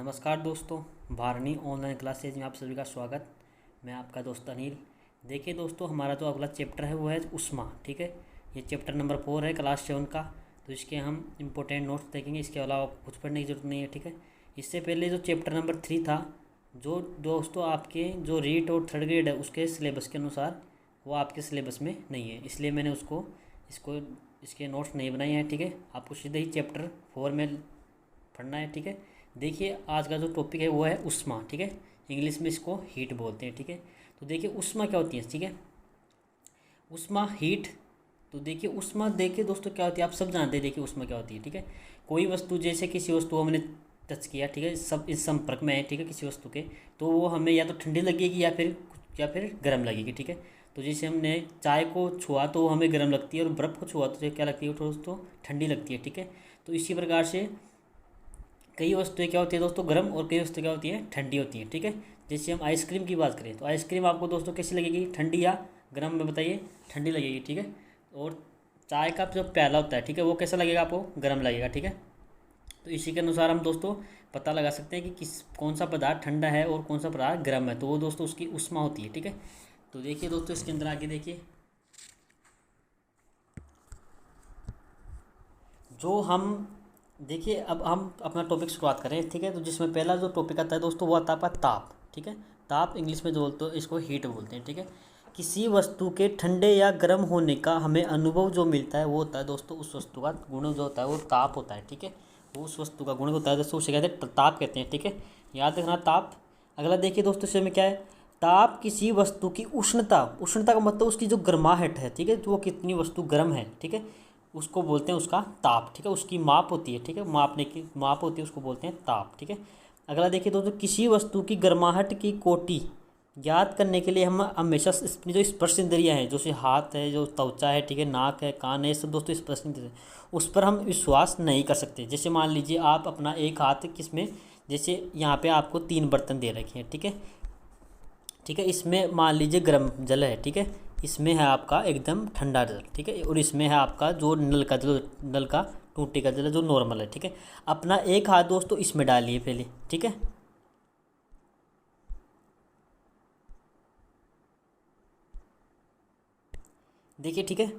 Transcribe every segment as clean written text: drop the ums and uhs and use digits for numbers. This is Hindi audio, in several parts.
नमस्कार दोस्तों, भारनी ऑनलाइन क्लासेज में आप सभी का स्वागत। मैं आपका दोस्त अनिल। देखिए दोस्तों, हमारा जो अगला चैप्टर है वो है उष्मा। ठीक है, ये चैप्टर नंबर 4 है क्लास 7 का। तो इसके हम इम्पोर्टेंट नोट्स देखेंगे, इसके अलावा कुछ पढ़ने की जरूरत नहीं है। ठीक है, इससे पहले जो चैप्टर नंबर 3 था, जो दोस्तों आपके जो रीट और थर्ड ग्रेड है उसके सिलेबस के अनुसार वो आपके सिलेबस में नहीं है, इसलिए मैंने इसको इसके नोट्स नहीं बनाए हैं। ठीक है, आपको सीधे ही चैप्टर 4 में पढ़ना है। ठीक है, देखिए आज का जो टॉपिक है वो है उष्मा। ठीक है, इंग्लिश में इसको हीट बोलते हैं। ठीक है, तो देखिए उष्मा क्या होती है। ठीक है, उष्मा हीट। तो देखिए उष्मा, देखिए दोस्तों क्या होती है, आप सब जानते हैं। देखिए उष्मा क्या होती है। ठीक है, कोई वस्तु, जैसे किसी वस्तु हमने टच किया, ठीक है, सब इस संपर्क में है, ठीक है, किसी वस्तु के, तो वो हमें या तो ठंडी लगेगी या फिर गर्म लगेगी। ठीक है, तो जैसे हमने चाय को छुआ तो वो हमें गर्म लगती है, और बर्फ़ को छुआ तो क्या लगती है दोस्तों, ठंडी लगती है। ठीक है, तो इसी प्रकार से कई वस्तुएं क्या होती है दोस्तों, गर्म, और कई वस्तुएं क्या होती हैं, ठंडी होती हैं। ठीक है, जैसे हम आइसक्रीम की बात करें तो आइसक्रीम आपको दोस्तों कैसी लगेगी, ठंडी या गर्म में बताइए, ठंडी लगेगी। ठीक है, और चाय का जो प्याला होता है, ठीक है, वो कैसा लगेगा आपको, गर्म लगेगा। ठीक है, तो इसी के अनुसार हम दोस्तों पता लगा सकते हैं कि कौन सा पदार्थ ठंडा है और कौन सा पदार्थ गर्म है, तो वो दोस्तों उसकी उष्मा होती है। ठीक है, तो देखिए दोस्तों इसके अंदर आगे देखिए, जो हम देखिए, अब हम अपना टॉपिक शुरुआत करें। ठीक है, तो जिसमें पहला जो टॉपिक आता है दोस्तों वो आता है आपका ताप। ठीक है, ताप इंग्लिश में जो बोलते हो इसको हीट बोलते हैं। ठीक है, किसी वस्तु के ठंडे या गर्म होने का हमें अनुभव जो मिलता है वो होता है दोस्तों, उस वस्तु का गुण जो होता है वो ताप होता है। ठीक है, वो उस वस्तु का गुण होता है दोस्तों, उसे कहते हैं ताप कहते हैं। ठीक है, याद रखना ताप। अगला देखिए दोस्तों, इसमें क्या है, ताप किसी वस्तु की उष्णता। उष्णता का मतलब उसकी जो गर्माहट है, ठीक है, तो वो कितनी वस्तु गर्म है, ठीक है, उसको बोलते हैं उसका ताप। ठीक है, उसकी माप होती है, ठीक है, मापने की माप होती है, उसको बोलते हैं ताप। ठीक है, अगला देखिए दोस्तों, किसी वस्तु की गर्माहट की कोटि ज्ञात करने के लिए हम हमेशा अपनी जो स्पर्श इंद्रियाँ हैं, जैसे हाथ है, जो त्वचा है, ठीक है, नाक है, कान है, सब दोस्तों स्पर्श इंद्रिय, उस पर हम विश्वास नहीं कर सकते। जैसे मान लीजिए आप अपना एक हाथ किसमें, जैसे यहाँ पे आपको 3 बर्तन दे रखे हैं, ठीक है, ठीक है, इसमें मान लीजिए गर्म जल है, ठीक है, इसमें है आपका एकदम ठंडा जल, ठीक है, और इसमें है आपका जो नल का टूटी का जल है जो नॉर्मल है। ठीक है, अपना एक हाथ दोस्तों इसमें डालिए पहले। ठीक है, देखिए, ठीक है,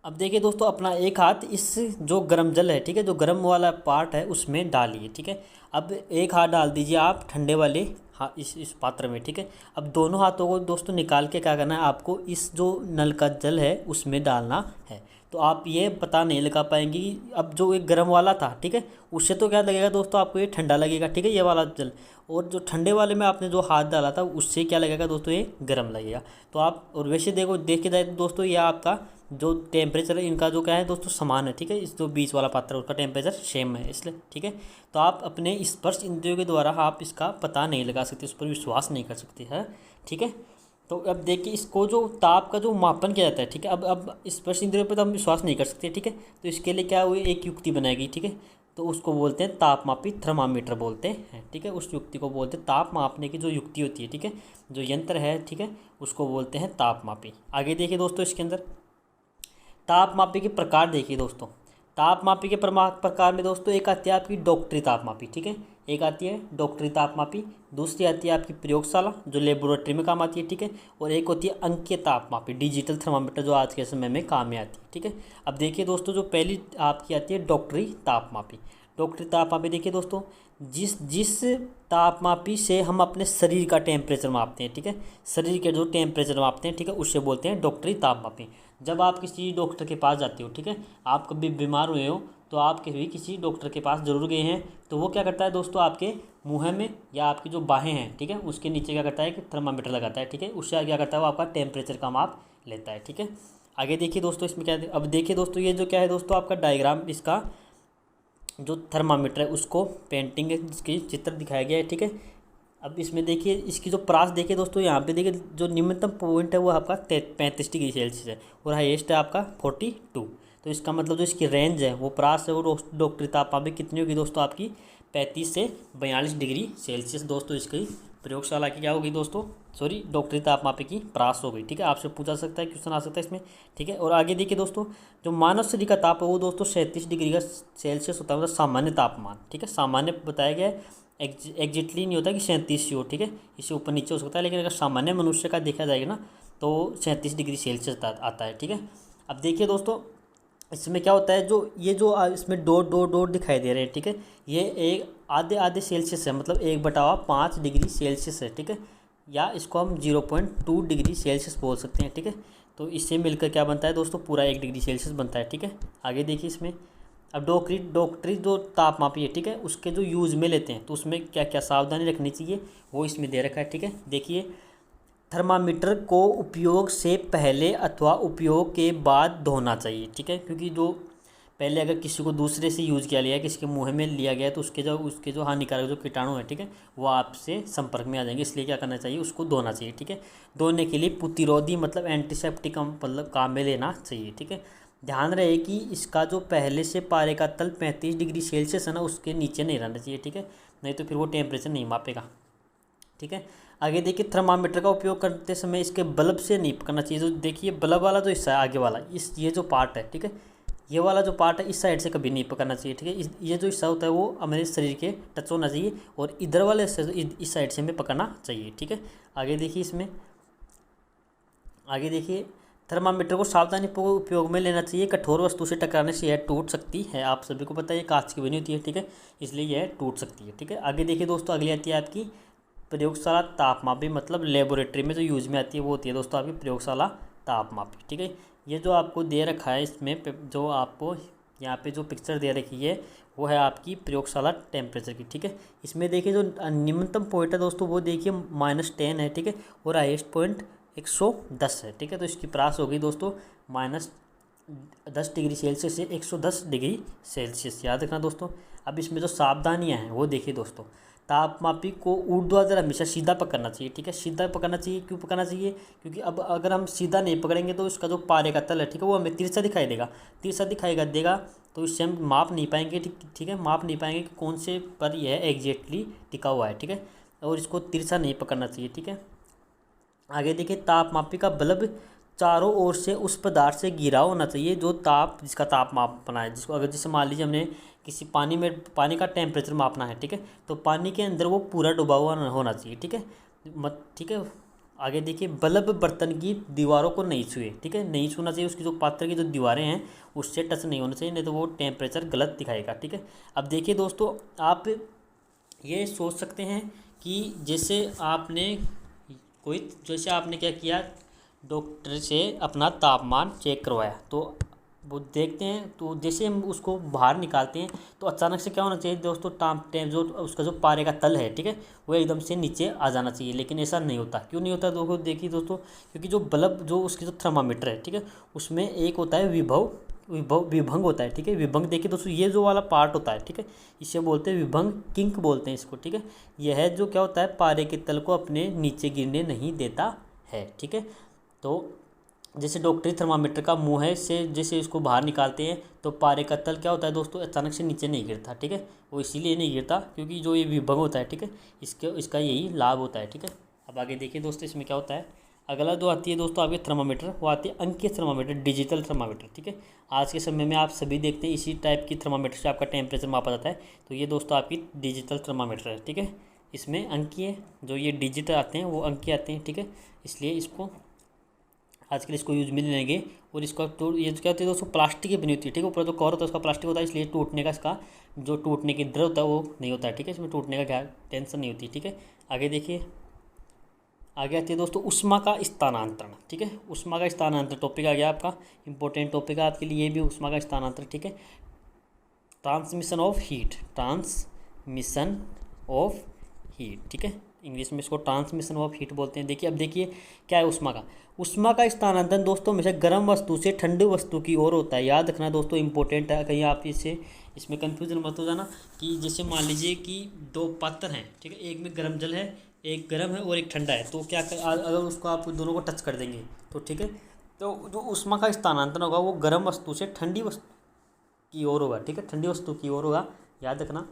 अब देखिए दोस्तों, अपना एक हाथ इस जो गर्म जल है, ठीक है, जो गर्म वाला पार्ट है उसमें डालिए। ठीक है, अब एक हाथ डाल दीजिए आप ठंडे वाले हाँ इस पात्र में। ठीक है, अब दोनों हाथों को दोस्तों निकाल के क्या करना है, आपको इस जो नल का जल है उसमें डालना है। तो आप ये पता नहीं लगा पाएंगे कि अब जो एक गर्म वाला था, ठीक है, उससे तो क्या लगेगा दोस्तों, आपको ये ठंडा लगेगा, ठीक है, ये वाला जल, और जो ठंडे वाले में आपने जो हाथ डाला था उससे क्या लगेगा दोस्तों, ये गर्म लगेगा। तो आप, और वैसे देखे जाए तो दोस्तों ये आपका जो टेम्परेचर है इनका जो क्या है दोस्तों, समान है। ठीक है, इस जो बीच वाला पात्र है उसका टेम्परेचर सेम है, इसलिए ठीक है, तो आप अपने स्पर्श इंद्रियों के द्वारा आप इसका पता नहीं लगा सकते, उस पर विश्वास नहीं कर सकते हैं। ठीक है, तो अब देखिए इसको जो ताप का जो मापन किया जाता है, ठीक है, अब स्पर्श इंद्रियों पर तो हम विश्वास नहीं कर सकते। ठीक है, तो इसके लिए क्या हुई, एक युक्ति बनाएगी। ठीक है, तो उसको बोलते हैं तापमापी थर्मामीटर बोलते हैं। ठीक है, उस युक्ति को बोलते हैं, ताप मापने की जो युक्ति होती है, ठीक है, जो यंत्र है, ठीक है, उसको बोलते हैं तापमापी। आगे देखिए दोस्तों, इसके अंदर तापमापी के प्रकार देखिए दोस्तों। तापमापी के प्रकार में दोस्तों एक आती है आपकी डॉक्टरी तापमापी। ठीक है, एक आती है डॉक्टरी तापमापी, दूसरी आती है आपकी प्रयोगशाला जो लेबोरेटरी में काम आती है। ठीक है, और एक होती है अंकीय तापमापी, डिजिटल थर्मामीटर, जो आज के समय में काम में आती है। ठीक है, अब देखिए दोस्तों, जो पहली आपकी आती है डॉक्टरी तापमापी। डॉक्टरी तापमापी देखिए दोस्तों, जिस तापमापी से हम अपने शरीर का टेम्परेचर मापते हैं, ठीक है, शरीर के जो टेम्परेचर मापते हैं, ठीक है, उससे बोलते हैं डॉक्टरी तापमापी। जब आप किसी डॉक्टर के पास जाते हो, ठीक है, आप कभी बीमार हुए हो तो आप कभी किसी डॉक्टर के पास जरूर गए हैं, तो वो क्या करता है दोस्तों, आपके मुँह में या आपकी जो बाहें हैं, ठीक है, उसके नीचे क्या करता है कि थर्मामीटर लगाता है। ठीक है, उससे क्या करता है, वो आपका टेम्परेचर का माप लेता है। ठीक है, आगे देखिए दोस्तों, इसमें क्या है, अब देखिए दोस्तों, ये जो क्या है दोस्तों, आपका डायग्राम, इसका जो थर्मामीटर है उसको पेंटिंग इसकी चित्र दिखाया गया है। ठीक है, अब इसमें देखिए इसकी जो प्रास देखिए दोस्तों, यहाँ पे देखिए जो न्यूनतम पॉइंट है वो आपका 35 डिग्री सेल्सियस है, और हाईएस्ट है आपका 42। तो इसका मतलब जो इसकी रेंज है वो प्रास है, वो डॉक्टरी तापमापी कितनी होगी दोस्तों, आपकी 35 से 42 डिग्री सेल्सियस दोस्तों इसकी प्रयोगशाला की क्या होगी दोस्तों, सॉरी डॉक्टरी तापमापी की परास हो गई। ठीक है, आपसे पूछा सकता है, क्वेश्चन आ सकता है इसमें। ठीक है, और आगे देखिए दोस्तों, जो मानव शरीर का ताप है वो दोस्तों 37 डिग्री का सेल्सियस होता है, मतलब सामान्य तापमान। ठीक है, सामान्य बताया गया है, एग्जैक्टली नहीं होता कि 37 ही हो। ठीक है, इससे ऊपर नीचे हो सकता है, लेकिन अगर सामान्य मनुष्य का देखा जाएगा ना तो 37 डिग्री सेल्सियस आता है। ठीक है, अब देखिए दोस्तों, इसमें क्या होता है, जो ये जो इसमें डॉट डॉट डॉट दिखाई दे रहे हैं। ठीक है, ये एक आधे आधे सेल्सियस है, मतलब 1/5 डिग्री सेल्सियस है। ठीक है, या इसको हम 0.2 डिग्री सेल्सियस बोल सकते हैं। ठीक है, तो इससे मिलकर क्या बनता है दोस्तों, पूरा 1 डिग्री सेल्सियस बनता है। ठीक है, आगे देखिए इसमें, अब डॉक्टरी जो तापमापी है, ठीक है, उसके जो यूज़ में लेते हैं तो उसमें क्या क्या सावधानी रखनी चाहिए वो इसमें दे रखा है। ठीक है, देखिए, थर्मामीटर को उपयोग से पहले अथवा उपयोग के बाद धोना चाहिए। ठीक है, क्योंकि जो पहले अगर किसी को दूसरे से यूज़ किया लिया, किसी के मुंह में लिया गया, तो उसके जो हानिकारक जो कीटाणु हैं, ठीक है, वो आपसे संपर्क में आ जाएंगे। इसलिए क्या करना चाहिए, उसको धोना चाहिए। ठीक है, धोने के लिए प्रतिरोधी मतलब एंटीसेप्टिक मतलब काम में लेना चाहिए। ठीक है, ध्यान रहे कि इसका जो पहले से पारे का तल 35 डिग्री सेल्सियस है ना, उसके नीचे नहीं रहना चाहिए। ठीक है, नहीं तो फिर वो टेम्परेचर नहीं मापेगा। ठीक है, आगे देखिए, थर्मामीटर का उपयोग करते समय इसके बल्ब से नहीं पकड़ना चाहिए। तो देखिए, बल्ब वाला जो हिस्सा है आगे वाला, ये जो पार्ट है, ठीक है, ये वाला जो पार्ट है इस साइड से कभी नहीं पकड़ना चाहिए। ठीक है, ये जो हिस्सा होता है वो हमारे शरीर के टच होना चाहिए, और इधर वाले हिस्से इस साइड से हमें पकड़ना चाहिए। ठीक है, आगे देखिए इसमें, आगे देखिए, थर्मामीटर को सावधानी पूर्वक उपयोग में लेना चाहिए। कठोर वस्तु से टकराने से यह टूट सकती है। आप सभी को पता है ये कांच की बनी होती है। ठीक है, इसलिए यह टूट सकती है। ठीक है, आगे देखिए दोस्तों, अगली आती है आपकी प्रयोगशाला तापमापी, मतलब लेबोरेटरी में जो यूज में आती है वो होती है दोस्तों आपकी प्रयोगशाला तापमापी। ठीक है, ये जो आपको दे रखा है इसमें जो आपको यहाँ पे जो पिक्चर दे रखी है वो है आपकी प्रयोगशाला टेम्परेचर की। ठीक है, इसमें देखिए जो न्यूनतम पॉइंट है दोस्तों वो देखिए -10 है। ठीक है, और हाइएस्ट पॉइंट 110 है। ठीक है, तो इसकी प्रास हो गई दोस्तों -10 डिग्री सेल्सियस से 110 डिग्री सेल्सियस, याद रखना दोस्तों। अब इसमें जो सावधानियां हैं वो देखिए दोस्तों, तापमापी को ऊर्ध्वाधर हमेशा सीधा पकड़ना चाहिए। ठीक है, सीधा पकड़ना चाहिए। क्यों पकड़ना चाहिए, क्योंकि अब अगर हम सीधा नहीं पकड़ेंगे तो इसका जो पारे का तल है, ठीक है, वो हमें तिरछा दिखाई देगा। तिरछा दिखाई देगा तो इससे हम माप नहीं पाएंगे। ठीक है, माप नहीं पाएंगे कि कौन से पर यह एग्जैक्टली टिका हुआ है। ठीक है, और इसको तिरछा नहीं पकड़ना चाहिए। ठीक है, आगे देखिए, तापमापी का बल्ब चारों ओर से उस पदार्थ से घिरा होना चाहिए जो जिसका ताप मापना है। जिसको अगर जैसे मान लीजिए हमने किसी पानी का टेम्परेचर मापना है। ठीक है, तो पानी के अंदर वो पूरा डूबा हुआ होना चाहिए। ठीक है, ठीक है, आगे देखिए, बल्ब बर्तन की दीवारों को नहीं छुए। ठीक है, नहीं छूना चाहिए, उसकी जो पात्र की जो दीवारें हैं उससे टच नहीं होना चाहिए, नहीं तो वो टेम्परेचर गलत दिखाएगा। ठीक है, अब देखिए दोस्तों, आप ये सोच सकते हैं कि जैसे आपने क्या किया, डॉक्टर से अपना तापमान चेक करवाया, तो वो देखते हैं, तो जैसे हम उसको बाहर निकालते हैं तो अचानक से क्या होना चाहिए दोस्तों, जो उसका जो पारे का तल है, ठीक है, वो एकदम से नीचे आ जाना चाहिए। लेकिन ऐसा नहीं होता। क्यों नहीं होता देखिए दोस्तों, क्योंकि जो बल्ब जो उसकी जो थर्मामीटर है, ठीक है, उसमें एक होता है विभंग होता है। ठीक है, विभंग देखिए दोस्तों, ये जो वाला पार्ट होता है, ठीक है, इसे बोलते हैं विभंग, किंक बोलते हैं इसको। ठीक है, यह है जो क्या होता है, पारे के तल को अपने नीचे गिरने नहीं देता है। ठीक है, तो जैसे डॉक्टरी थर्मामीटर का मुंह है, से जैसे इसको बाहर निकालते हैं तो पारे का तल क्या होता है दोस्तों, अचानक से नीचे नहीं गिरता। ठीक है, वो इसीलिए नहीं गिरता क्योंकि जो ये विभंग होता है, ठीक है, इसका यही लाभ होता है। ठीक है, अब आगे देखिए दोस्तों, इसमें क्या होता है, अगला जो आती है दोस्तों आपके थर्मामीटर, वो आती है अंकीय थर्मामीटर, डिजिटल थर्मामीटर। ठीक है, आज के समय में आप सभी देखते हैं इसी टाइप की थर्मामीटर से आपका टेम्परेचर मापा जाता है। तो ये दोस्तों आपकी डिजिटल थर्मामीटर है। ठीक है, इसमें अंकीय जो ये डिजिटल आते हैं वो अंकीय आते हैं। ठीक है, इसलिए इसको आजकल इसको यूज में नहीं लेंगे। और इसका ये क्या होती है दोस्तों, प्लास्टिक की बनी होती है। ठीक है, ऊपर जो कवर होता है उसका प्लास्टिक होता है, इसलिए टूटने का इसका जो टूटने की डर होता है वो नहीं होता है। ठीक है, इसमें टूटने का क्या टेंशन नहीं होती। ठीक है, आगे देखिए, आगे आती है दोस्तों उष्मा का स्थानांतरण। ठीक है, उष्मा का स्थानांतरण टॉपिक आ गया आपका, इंपॉर्टेंट टॉपिक है आपके लिए ये भी, उष्मा का स्थानांतरण। ठीक है, ट्रांसमिशन ऑफ हीट। ठीक है, इंग्लिश में इसको ट्रांसमिशन ऑफ हीट बोलते हैं। देखिए, अब देखिए क्या है उष्मा का स्थानांतरण दोस्तों हमेशा गर्म वस्तु से ठंडी वस्तु की ओर होता है। याद रखना दोस्तों, इंपॉर्टेंट है, कहीं आप इसमें कंफ्यूजन मत हो जाना कि जैसे मान लीजिए कि दो पात्र हैं, ठीक है, एक में गर्म जल है, एक गर्म है और एक ठंडा है, तो क्या अगर उसको आप दोनों को टच कर देंगे तो ठीक है, तो जो उष्मा का स्थानांतरण होगा वो गर्म वस्तु से ठंडी वस्तु की ओर होगा। ठीक है, ठंडी वस्तु की ओर होगा, याद रखना।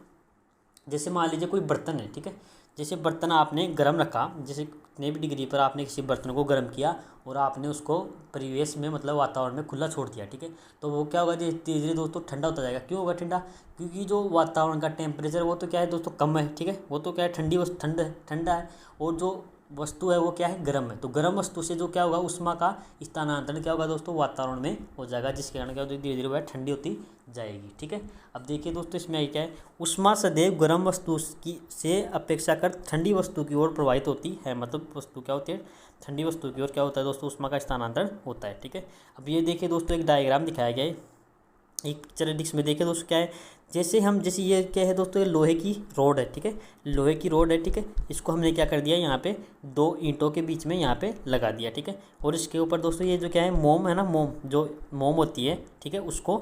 जैसे मान लीजिए कोई बर्तन है, ठीक है, जैसे बर्तन आपने गर्म रखा, जैसे कितने भी डिग्री पर आपने किसी बर्तन को गर्म किया और आपने उसको परिवेश में मतलब वातावरण में खुला छोड़ दिया, ठीक है, तो वो क्या होगा, धीरे धीरे दोस्तों ठंडा होता जाएगा। क्यों होगा ठंडा? क्योंकि जो वातावरण का टेम्परेचर वो तो क्या है दोस्तों, कम है, ठीक है, वो तो क्या है, ठंडी वस्तु ठंडा है, और जो वस्तु है वो क्या है, गर्म है। तो गर्म वस्तु से जो क्या होगा, उष्मा का स्थानांतरण क्या होगा दोस्तों, वातावरण में हो जाएगा, जिसके कारण क्या होती है, धीरे धीरे वह ठंडी होती जाएगी, ठीक है। अब देखिए दोस्तों, इसमें आई क्या है, उष्मा सदैव गर्म वस्तु की से अपेक्षाकृत ठंडी वस्तु की ओर प्रवाहित होती है। मतलब वस्तु क्या होती है, ठंडी वस्तु की ओर क्या होता है दोस्तों, उष्मा का स्थानांतरण होता है, ठीक है। अब ये देखिए दोस्तों, एक डायग्राम दिखाया गया है, एक पिक्चर डिस्क में देखिए दोस्तों क्या है, जैसे ये क्या है दोस्तों, ये लोहे की रोड है, ठीक है, लोहे की रोड है, ठीक है। इसको हमने क्या कर दिया, यहाँ पे दो ईंटों के बीच में यहाँ पे लगा दिया, ठीक है। और इसके ऊपर दोस्तों ये जो क्या है, मोम है ना, जो मोम होती है, ठीक है, उसको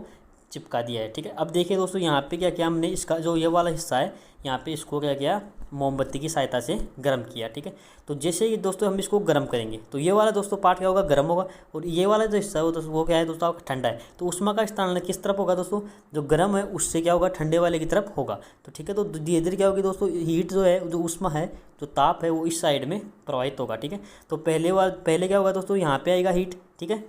चिपका दिया है, ठीक है। अब देखिए दोस्तों, यहाँ पे क्या किया हमने, इसका जो ये वाला हिस्सा है, यहाँ पे इसको क्या किया, मोमबत्ती की सहायता से गर्म किया, ठीक है। तो जैसे ही दोस्तों हम इसको गर्म करेंगे तो ये वाला दोस्तों पार्ट क्या होगा, गर्म होगा, और ये वाला जो हिस्सा है वो दोस्तों वो क्या है दोस्तों, आपका ठंडा है। तो उष्मा का स्थानांतरण किस तरफ होगा दोस्तों, जो गर्म है उससे क्या होगा, ठंडे वाले की तरफ होगा। तो ठीक है, तो धीरे धीरे क्या होगी दोस्तों, हीट जो है, जो उष्मा है, जो ताप है, वो इस साइड में प्रवाहित होगा, ठीक है। तो पहले क्या होगा दोस्तों, यहाँ पे आएगा हीट, ठीक है।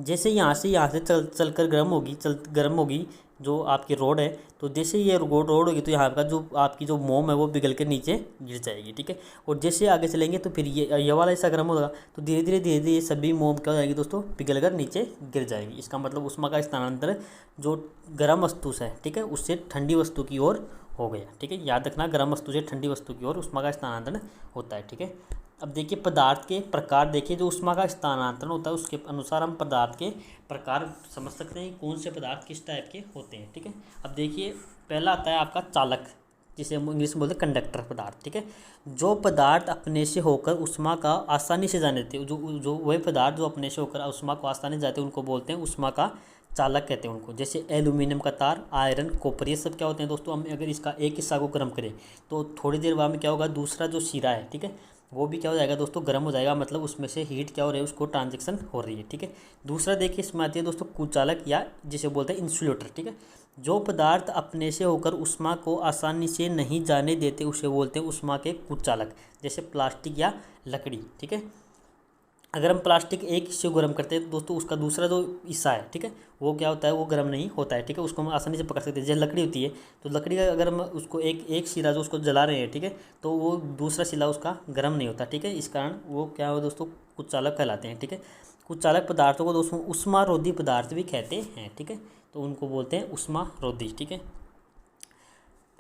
जैसे यहाँ से चल कर गर्म होगी जो आपकी रोड है, तो जैसे ये रोड होगी तो यहाँ का जो आपकी जो मोम है वो पिघल के नीचे गिर जाएगी, ठीक है। और जैसे आगे चलेंगे तो फिर ये वाला हिस्सा गर्म होगा, तो धीरे धीरे सभी मोम क्या हो जाएगी दोस्तों, पिघल कर नीचे गिर जाएगी। इसका मतलब उष्मा का स्थानांतरण जो गर्म वस्तु से, ठीक है, उससे ठंडी वस्तु की ओर हो गया, ठीक है। याद रखना, गर्म वस्तु से ठंडी वस्तु की ओर उष्मा का स्थानांतरण होता है, ठीक है। अब देखिए पदार्थ के प्रकार, देखिए जो उष्मा का स्थानांतरण होता है उसके अनुसार हम पदार्थ के प्रकार समझ सकते हैं कौन से पदार्थ किस टाइप के होते हैं, ठीक है। अब देखिए पहला आता है आपका चालक, जिसे हम इंग्लिश में बोलते हैं कंडक्टर पदार्थ, ठीक है। जो पदार्थ अपने से होकर उष्मा का आसानी से जाने देते हैं, जो वही पदार्थ जो अपने से होकर उष्मा को आसानी से जाते हैं उनको बोलते हैं उष्मा का चालक कहते हैं उनको। जैसे एल्यूमिनियम का तार, आयरन, कॉपर, ये सब क्या होते हैं दोस्तों, हम अगर इसका एक हिस्सा को गर्म करें तो थोड़ी देर बाद में क्या होगा, दूसरा जो सिरा है, ठीक है, वो भी क्या हो जाएगा दोस्तों, गर्म हो जाएगा। मतलब उसमें से हीट क्या हो रही है, उसको ट्रांजेक्शन हो रही है, ठीक है। दूसरा देखिए इसमें आती है दोस्तों कुचालक, या जिसे बोलते हैं इंसुलेटर, ठीक है। जो पदार्थ अपने से होकर उष्मा को आसानी से नहीं जाने देते उसे बोलते हैं उष्मा के कुचालक, जैसे प्लास्टिक या लकड़ी, ठीक है। अगर हम प्लास्टिक एक हिस्से को गर्म करते हैं तो दोस्तों उसका दूसरा जो हिस्सा है, ठीक है, वो क्या होता है, वो गर्म नहीं होता है, ठीक है। उसको हम आसानी से पकड़ सकते हैं। जैसे लकड़ी होती है तो लकड़ी का अगर हम उसको एक सिरा जो उसको जला रहे हैं, ठीक है, तो वो दूसरा सिला उसका गर्म नहीं होता, ठीक है। इस कारण वो क्या हो दोस्तों, कुचालक कहलाते हैं, ठीक है। कुचालक पदार्थों को दोस्तों उष्मारोधी पदार्थ भी कहते हैं, ठीक है, तो उनको बोलते हैं उष्मारोधी, ठीक है।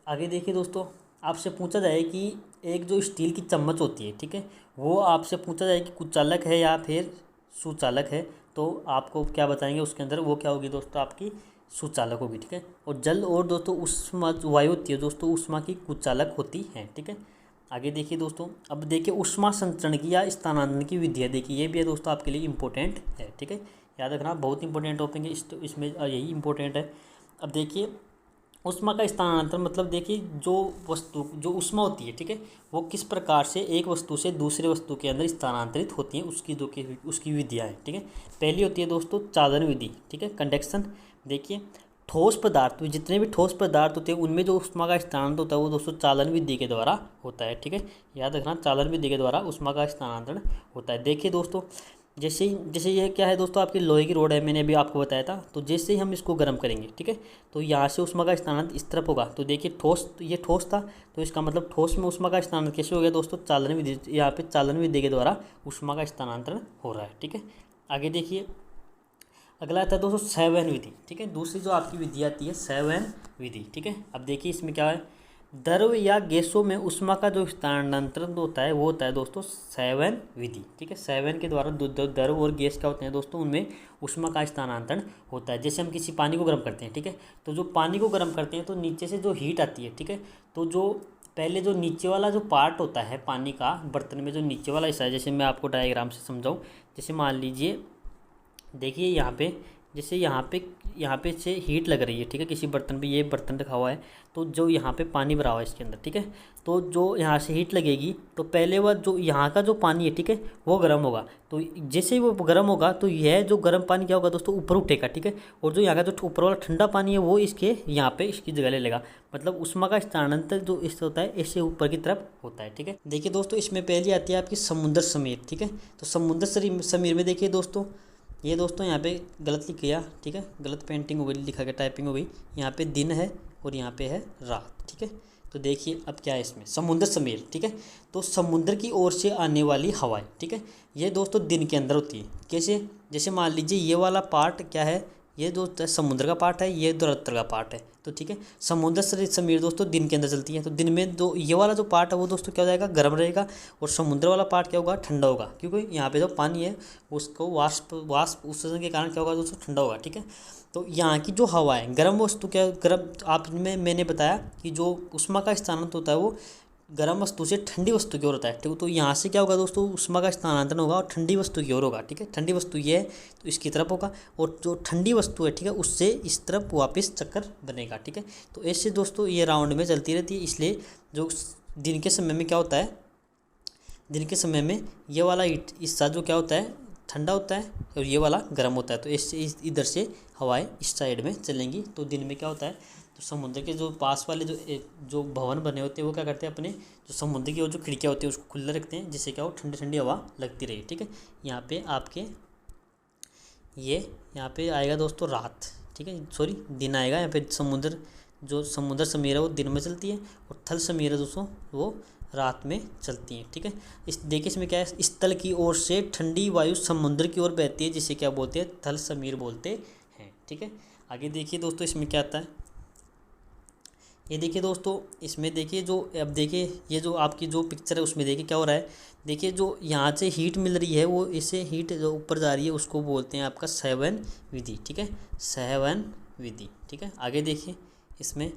आगे देखिए दोस्तों, आपसे पूछा जाए कि एक जो स्टील की चम्मच होती है, ठीक है, वो आपसे पूछा जाए कि कुचालक है या फिर सुचालक है, तो आपको क्या बताएंगे उसके अंदर, वो क्या होगी दोस्तों, आपकी सुचालक होगी, ठीक है। और जल और दोस्तों उष्मा वायु होती है दोस्तों, उष्मा की कुचालक होती है, ठीक है। आगे देखिए दोस्तों, अब देखिए उष्मा संचरण की या स्थानांतरण की विधि है, देखिए ये भी है दोस्तों आपके लिए इंपॉर्टेंट है, ठीक है। याद रखना, बहुत इंपॉर्टेंट टॉपिक है, इसमें यही इंपॉर्टेंट है। अब देखिए उष्मा का स्थानांतरण मतलब देखिए जो वस्तु जो उष्मा होती है, ठीक है, वो किस प्रकार से एक वस्तु से दूसरे वस्तु के अंदर स्थानांतरित होती है, उसकी विधियाँ हैं, ठीक है। पहली होती है दोस्तों चालन विधि, ठीक है, कंडक्शन। देखिए ठोस पदार्थ, जितने भी ठोस पदार्थ होते हैं उनमें जो उष्मा का स्थानांतरण होता है वो दोस्तों चालन विधि के द्वारा होता है, ठीक है। याद रखना, चालन विधि के द्वारा उष्मा का स्थानांतरण होता है। देखिए दोस्तों, जैसे ये क्या है दोस्तों, आपकी लोहे की रोड है, मैंने अभी आपको बताया था। तो जैसे ही हम इसको गर्म करेंगे, ठीक है, तो यहाँ से उष्मा का स्थानांतरण इस तरफ होगा। तो देखिए ठोस, ये ठोस था, तो इसका मतलब ठोस में उष्मा का स्थानांतरण कैसे हो गया दोस्तों, चालन विधि, यहाँ पे चालन विधि के द्वारा उष्मा का स्थानांतरण हो रहा है, ठीक है। आगे देखिए अगला आता है दोस्तों संवहन विधि, ठीक है। दूसरी जो आपकी विधि आती है संवहन विधि, ठीक है। अब देखिए इसमें क्या है, द्रव या गैसों में उष्मा का जो स्थानांतरण होता है वो होता है दोस्तों संवहन विधि, ठीक है। संवहन के द्वारा द्रव और गैस क्या होते हैं दोस्तों, उनमें उष्मा का स्थानांतरण होता है। जैसे हम किसी पानी को गर्म करते हैं, ठीक है, तो जो पानी को गर्म करते हैं तो नीचे से जो हीट आती है, ठीक है, तो जो पहले जो नीचे वाला जो पार्ट होता है पानी का, बर्तन में जो नीचे वाला हिस्सा है, जैसे मैं आपको डायग्राम से समझाऊँ, जैसे मान लीजिए देखिए यहाँ पे जैसे यहाँ पे से हीट लग रही है, ठीक है, किसी बर्तन पे, ये बर्तन रखा हुआ है, तो जो यहाँ पे पानी भरा हुआ है इसके अंदर, ठीक है, तो जो यहाँ से हीट लगेगी तो पहले वह जो यहाँ का जो पानी है, ठीक है, वो गर्म होगा। तो जैसे ही वो गर्म होगा तो यह जो गर्म पानी क्या होगा दोस्तों, ऊपर उठेगा, ठीक है, और जो यहाँ का जो ऊपर वाला ठंडा पानी है वो इसके यहाँ पे इसकी जगह ले लेगा। मतलब उष्मा का स्थानांतरण जो इससे होता है, इससे ऊपर की तरफ होता है, ठीक है। देखिए दोस्तों, इसमें पहली आती है आपकी समुद्र समीर, ठीक है। तो समुद्र समीर में देखिए दोस्तों, ये दोस्तों यहाँ पे गलत लिख गया, ठीक है, गलत पेंटिंग हो गई, लिखा गया, टाइपिंग हो गई। यहाँ पे दिन है और यहाँ पे है रात, ठीक है। तो देखिए अब क्या है इसमें, समुद्र समीर, ठीक है। तो समुद्र की ओर से आने वाली हवाएं, ठीक है, ये दोस्तों दिन के अंदर होती है। कैसे, जैसे मान लीजिए ये वाला पार्ट क्या है, ये जो समुद्र का पार्ट है, ये धरती का पार्ट है, तो ठीक है। समुद्र समीर दोस्तों दिन के अंदर चलती है, तो दिन में जो ये वाला जो पार्ट है वो दोस्तों क्या हो जाएगा, गर्म रहेगा, और समुद्र वाला पार्ट क्या होगा, ठंडा होगा, क्योंकि यहाँ पे जो पानी है उसको वाष्प उत्सर्जन के कारण क्या होगा दोस्तों, ठंडा होगा, ठीक है। तो यहाँ की जो हवा है, गर्म वस्तु क्या, गर्म आप में मैंने बताया कि जो उष्मा का स्थानांतरण होता है वो गर्म वस्तु से ठंडी वस्तु की ओर होता है, ठीक है। तो यहाँ से क्या होगा दोस्तों, उष्मा का स्थानांतरण होगा और ठंडी वस्तु की ओर होगा, ठीक है। ठंडी वस्तु ये है तो इसकी तरफ होगा, और जो ठंडी वस्तु है, ठीक है, उससे इस तरफ वापस चक्कर बनेगा, ठीक है। तो ऐसे दोस्तों ये राउंड में चलती रहती है। इसलिए जो दिन के समय में क्या होता है, दिन के समय में ये वाला हिस्सा जो क्या होता है, ठंडा होता है, और ये वाला गर्म होता है। तो इससे इधर से हवाएं इस साइड में चलेंगी। तो दिन में क्या होता है, तो समुद्र के जो पास वाले जो भवन बने होते हैं वो क्या करते हैं, अपने जो समुद्र की और जो खिड़कियाँ होती है उसको खुला रखते हैं, जिससे क्या हो, ठंडी ठंडी हवा लगती रहे, ठीक है। यहाँ पे आपके ये यहाँ पे आएगा दोस्तों रात, ठीक है, सॉरी दिन आएगा। यहाँ पे समुद्र समीर है वो दिन में चलती है, और थल समीर है दोस्तों वो रात में चलती हैं, ठीक है। इस देखिए इसमें क्या है, स्थल की ओर से ठंडी वायु समुद्र की ओर बहती है, जिसे क्या बोलते हैं, थल समीर बोलते हैं, ठीक है। आगे देखिए दोस्तों इसमें क्या आता है, ये देखिए दोस्तों, इसमें देखिए जो अब देखिए ये जो आपकी जो पिक्चर है उसमें देखिए क्या हो रहा है। देखिए जो यहाँ से हीट मिल रही है वो इसे हीट जो ऊपर जा रही है उसको बोलते हैं आपका संवहन विधि, ठीक है, संवहन विधि, ठीक है। आगे देखिए इसमें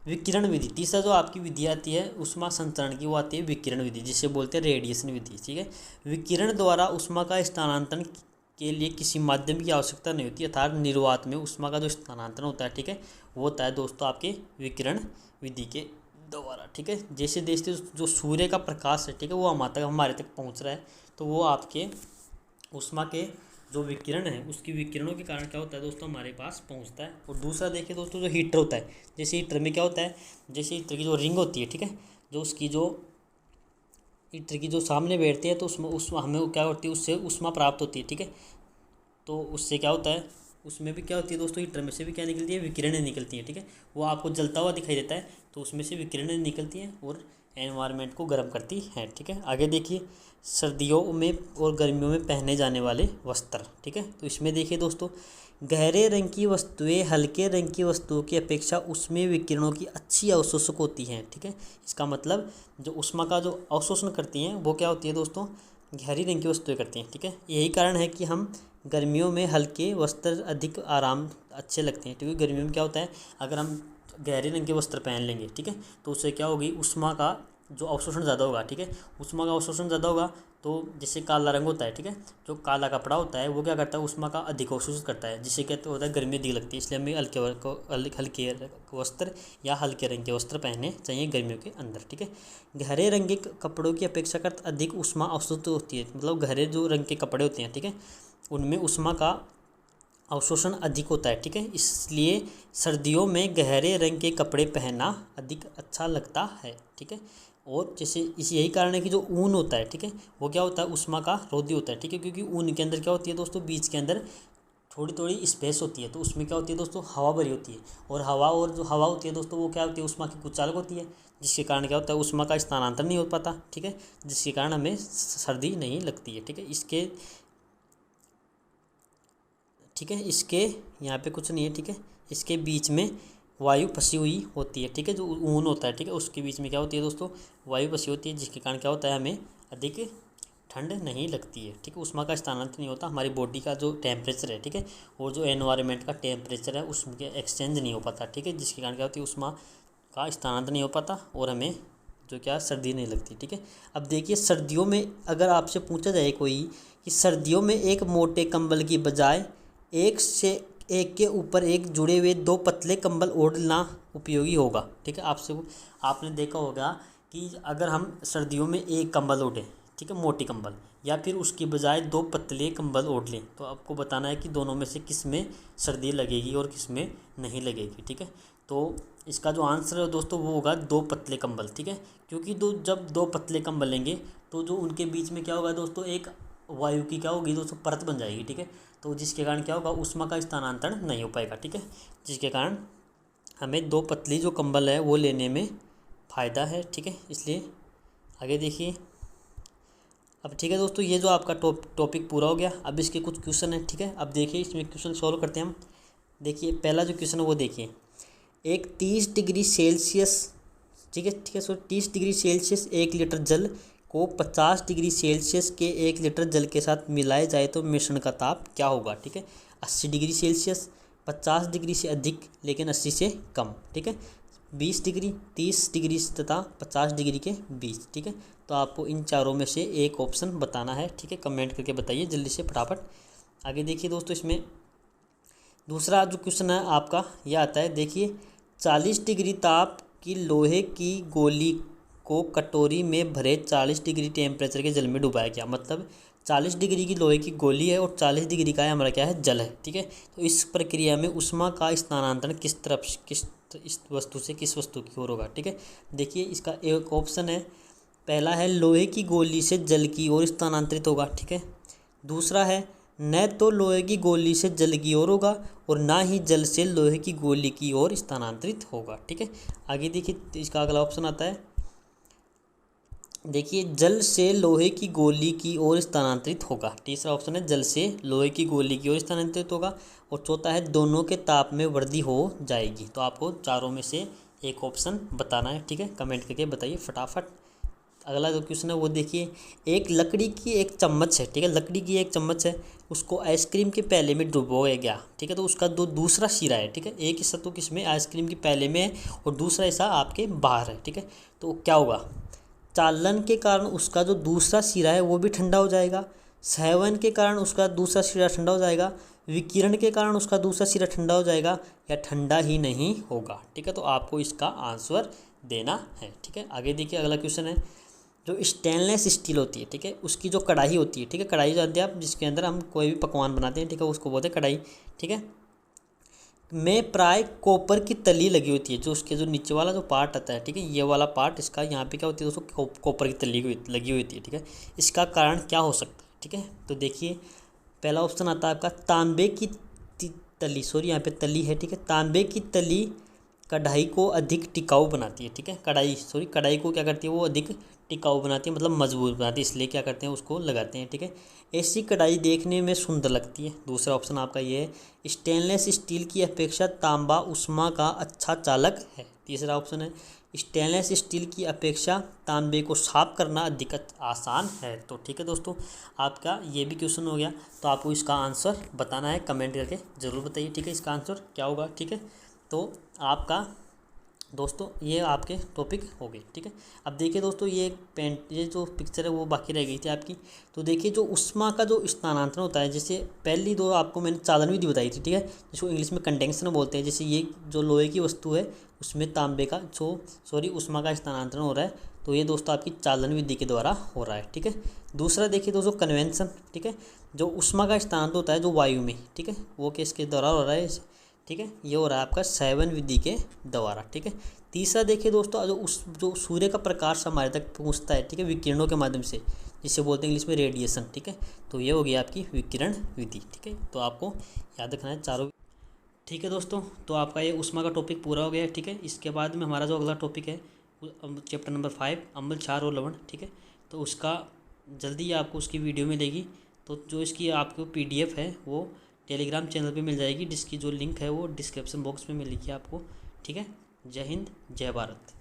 विकिरण विधि, तीसरा जो आपकी विधि आती है उष्मा संचरण की, वो आती है विकिरण विधि, जिसे बोलते हैं रेडिएशन विधि, ठीक है। विकिरण द्वारा उष्मा का स्थानांतरण के लिए किसी माध्यम की आवश्यकता नहीं होती, अर्थात निर्वात में उष्मा का जो स्थानांतरण होता है, ठीक है, वो होता है दोस्तों आपके विकिरण विधि के द्वारा, ठीक है। जैसे देखते जो सूर्य का प्रकाश है, ठीक है, वो हमारे तक पहुंच रहा है, तो वो आपके उष्मा के जो विकिरण है उसकी विकिरणों के कारण क्या होता है दोस्तों, हमारे पास पहुंचता है। और दूसरा देखिए दोस्तों, जो हीटर होता है, जैसे हीटर में क्या होता है, जैसे हीटर की जो रिंग होती है, ठीक है, जो उसकी जो हीटर की जो सामने बैठते हैं तो उसमें हमें क्या होती है, उससे उष्मा प्राप्त होती है, ठीक है। तो उससे क्या होता है, उसमें भी क्या होती है दोस्तों, हीटर में से भी क्या निकलती है, विकिरणें निकलती हैं, ठीक है। वो आपको जलता हुआ दिखाई देता है, तो उसमें से विकिरणें निकलती हैं और एनवायरनमेंट को गर्म करती हैं, ठीक है। आगे देखिए सर्दियों में और गर्मियों में पहने जाने वाले वस्त्र, ठीक है। तो इसमें देखिए दोस्तों, गहरे रंग की वस्तुएं हल्के रंग की वस्तुओं की अपेक्षा उसमें विकिरणों की अच्छी अवशोषक होती हैं, ठीक है। इसका मतलब जो उष्मा का जो अवशोषण करती हैं वो क्या होती है दोस्तों, गहरी रंग की वस्तुएं करती हैं, ठीक है। यही कारण है कि हम गर्मियों में हल्के वस्त्र अधिक आराम अच्छे लगते हैं, क्योंकि गर्मियों में क्या होता है, अगर हम गहरे रंग के वस्त्र पहन लेंगे, ठीक है, तो उससे क्या होगी, उष्मा का जो अवशोषण ज़्यादा होगा, ठीक है। उष्मा का अवशोषण ज़्यादा होगा तो जैसे काला रंग होता है, ठीक है, जो काला कपड़ा होता है वो क्या करता है, उष्मा का अधिक अवशोषित करता है, जिससे क्या होता है, गर्मी अधिक लगती है। इसलिए हमें हल्के वस्त्र या हल्के रंग के वस्त्र पहनने चाहिए गर्मियों के अंदर, ठीक है। गहरे रंग के कपड़ों की अपेक्षाकृत अधिक उष्मा अवशोषित होती है, मतलब गहरे जो रंग के कपड़े होते हैं, ठीक है, उनमें उष्मा का अवशोषण अधिक होता है, ठीक है। इसलिए सर्दियों में गहरे रंग के कपड़े पहनना अधिक अच्छा लगता है, ठीक है। और जैसे यही कारण है कि जो ऊन होता है, ठीक है, वो क्या होता है, उष्मा का रोधी होता है, ठीक है, क्योंकि ऊन के अंदर क्या होती है दोस्तों, बीच के अंदर थोड़ी थोड़ी स्पेस होती है, तो उसमें क्या होती है दोस्तों, हवा भरी होती है, और जो हवा होती है दोस्तों वो क्या होती है, उष्मा की कुचालक होती है, जिसके कारण क्या होता है, उष्मा का स्थानांतरण नहीं हो पाता, ठीक है, जिसके कारण हमें सर्दी नहीं लगती है, ठीक है। इसके यहाँ पे कुछ नहीं है, ठीक है, इसके बीच में वायु फंसी हुई होती है, ठीक है, जो ऊन होता है, ठीक है, उसके बीच में क्या होती है दोस्तों, वायु फंसी होती है, जिसके कारण क्या होता है, हमें अधिक ठंड नहीं लगती है, ठीक है। उष्मा का स्थानांतरण नहीं होता, हमारी बॉडी का जो टेम्परेचर है, ठीक है, और जो एनवायरनमेंट का टेम्परेचर है उसमें एक्सचेंज नहीं हो पाता, ठीक है, जिसके कारण क्या होती है, उष्मा का स्थानांतरण नहीं हो पाता और हमें जो क्या सर्दी नहीं लगती, ठीक है। अब देखिए सर्दियों में अगर आपसे पूछा जाए कोई कि सर्दियों में एक मोटे कंबल की बजाय एक के ऊपर एक जुड़े हुए दो पतले कंबल ओढ़ना उपयोगी होगा। ठीक है, आपने देखा होगा कि अगर हम सर्दियों में एक कंबल ओढ़ें, ठीक है, मोटी कंबल, या फिर उसकी बजाय दो पतले कंबल ओढ़ लें, तो आपको बताना है कि दोनों में से किस में सर्दी लगेगी और किस में नहीं लगेगी। ठीक है, तो इसका जो आंसर है दोस्तों वो होगा दो पतले कंबल। ठीक है, क्योंकि जब दो पतले कंबल लेंगे तो जो उनके बीच में क्या होगा दोस्तों, एक वायु की क्या होगी दोस्तों, परत बन जाएगी। ठीक है, तो जिसके कारण क्या होगा, ऊष्मा का स्थानांतरण नहीं हो पाएगा। ठीक है, जिसके कारण हमें दो पतली जो कंबल है वो लेने में फ़ायदा है। ठीक है, इसलिए आगे देखिए। अब ठीक है दोस्तों, ये जो आपका टॉपिक पूरा हो गया। अब इसके कुछ क्वेश्चन है। ठीक है, अब देखिए इसमें क्वेश्चन सॉल्व करते हैं हम। देखिए पहला जो क्वेश्चन है वो देखिए, एक 30 डिग्री सेल्सियस, ठीक है सो 30 डिग्री सेल्सियस 1 लीटर जल को 50 डिग्री सेल्सियस के 1 लीटर जल के साथ मिलाया जाए तो मिश्रण का ताप क्या होगा। ठीक है, 80 डिग्री सेल्सियस, 50 डिग्री से अधिक लेकिन 80 से कम। ठीक है, 20 डिग्री, 30 डिग्री तथा 50 डिग्री के बीच। ठीक है, तो आपको इन चारों में से एक ऑप्शन बताना है। ठीक है, कमेंट करके बताइए जल्दी से फटाफट। आगे देखिए दोस्तों, इसमें दूसरा जो क्वेश्चन है आपका यह आता है। देखिए 40 डिग्री ताप की लोहे की गोली को कटोरी में भरे 40 डिग्री टेम्परेचर के जल में डुबाया गया। मतलब 40 डिग्री की लोहे की गोली है और 40 डिग्री का हमारा क्या है, जल है। ठीक है, तो इस प्रक्रिया में ऊष्मा का स्थानांतरण इस वस्तु से किस वस्तु की ओर होगा। ठीक है, देखिए इसका एक ऑप्शन है, पहला है लोहे की गोली से जल की ओर स्थानांतरित होगा। ठीक है, दूसरा है न तो लोहे की गोली से जल की ओर होगा और ना ही जल से लोहे की गोली की ओर स्थानांतरित होगा। ठीक है, आगे देखिए इसका अगला ऑप्शन आता है। देखिए जल से लोहे की गोली की ओर स्थानांतरित होगा। तीसरा ऑप्शन है जल से लोहे की गोली की ओर स्थानांतरित होगा। और चौथा है दोनों के ताप में वृद्धि हो जाएगी। तो आपको चारों में से एक ऑप्शन बताना है। ठीक है, कमेंट करके बताइए फटाफट। अगला जो क्वेश्चन है वो देखिए, एक लकड़ी की एक चम्मच है। ठीक है, लकड़ी की एक चम्मच है, उसको आइसक्रीम के प्याले में डुबोया गया। ठीक है, तो उसका दूसरा सिरा है। ठीक है, एक हिस्सा तो किसमें, आइसक्रीम के प्याले में है और दूसरा हिस्सा आपके बाहर है। ठीक है, तो क्या होगा, चालन के कारण उसका जो दूसरा सिरा है वो भी ठंडा हो जाएगा, सेवन के कारण उसका दूसरा सिरा ठंडा हो जाएगा, विकिरण के कारण उसका दूसरा सिरा ठंडा हो जाएगा, या ठंडा ही नहीं होगा। ठीक है, तो आपको इसका आंसर देना है। ठीक है, आगे देखिए अगला क्वेश्चन है, जो स्टेनलेस स्टील होती है, ठीक है, उसकी जो कढ़ाई होती है, ठीक है, कढ़ाई जानते हैं आप, जिसके अंदर हम कोई भी पकवान बनाते हैं, ठीक है, उसको बोलते हैं कढ़ाई। ठीक है, में प्राय कॉपर की तली लगी होती है, जो उसके जो नीचे वाला जो पार्ट आता है, ठीक है, ये वाला पार्ट इसका यहाँ पे क्या होती है दोस्तों, कॉपर की तली लगी हुई होती है। ठीक है, इसका कारण क्या हो सकता है। ठीक है, तो देखिए पहला ऑप्शन आता है आपका तांबे की तली, सॉरी यहाँ पे तली है। ठीक है, तांबे की तली कढ़ाई को अधिक टिकाऊ बनाती है। ठीक है, कढ़ाई को क्या करती है, वो अधिक टिकाऊ बनाती है, मतलब मजबूत बनाती है, इसलिए क्या करते हैं, उसको लगाते हैं। ठीक है, ऐसी कढ़ाई देखने में सुंदर लगती है। दूसरा ऑप्शन आपका ये है, स्टेनलेस स्टील की अपेक्षा तांबा ऊष्मा का अच्छा चालक है। तीसरा ऑप्शन है, स्टेनलेस स्टील की अपेक्षा तांबे को साफ करना अधिक आसान है। तो ठीक है दोस्तों, आपका ये भी क्वेश्चन हो गया। तो आपको इसका आंसर बताना है, कमेंट करके ज़रूर बताइए। ठीक है, इसका आंसर क्या होगा। ठीक है, तो आपका दोस्तों ये आपके टॉपिक हो गए। ठीक है, अब देखिए दोस्तों, ये जो पिक्चर है वो बाकी रह गई थी आपकी। तो देखिए जो ऊष्मा का जो स्थानांतरण होता है, जैसे पहली दो आपको मैंने चालन विधि बताई थी। ठीक है, जिसको इंग्लिश में कंडेंसर बोलते हैं। जैसे ये जो लोहे की वस्तु है उसमें तांबे का ऊष्मा का स्थानांतरण हो रहा है, तो ये दोस्तों आपकी चालन विधि के द्वारा हो रहा है। ठीक है, दूसरा देखिए दोस्तों कन्वेंशन। ठीक है, जो ऊष्मा का स्थानांतरण होता है जो वायु में, ठीक है, वो किसके द्वारा हो रहा है। ठीक है, ये हो रहा है आपका सेवन विधि के द्वारा। ठीक है, तीसरा देखिए दोस्तों, जो सूर्य का प्रकाश हमारे तक पहुंचता है, ठीक है, विकिरणों के माध्यम से, जिसे बोलते हैं इंग्लिश में रेडिएशन। ठीक है, तो ये हो गई आपकी विकिरण विधि। ठीक है, तो आपको याद रखना है चारों। ठीक है दोस्तों, तो आपका ये ऊष्मा का टॉपिक पूरा हो गया है। ठीक है, इसके बाद में हमारा जो अगला टॉपिक है चैप्टर नंबर 5 अम्ल क्षार और लवण। ठीक है, तो उसका जल्दी ही आपको उसकी वीडियो मिलेगी। तो जो इसकी आपको PDF है वो टेलीग्राम चैनल पे मिल जाएगी, जिसकी जो लिंक है वो डिस्क्रिप्शन बॉक्स में मिलेगी आपको। ठीक है, जय हिंद जय भारत।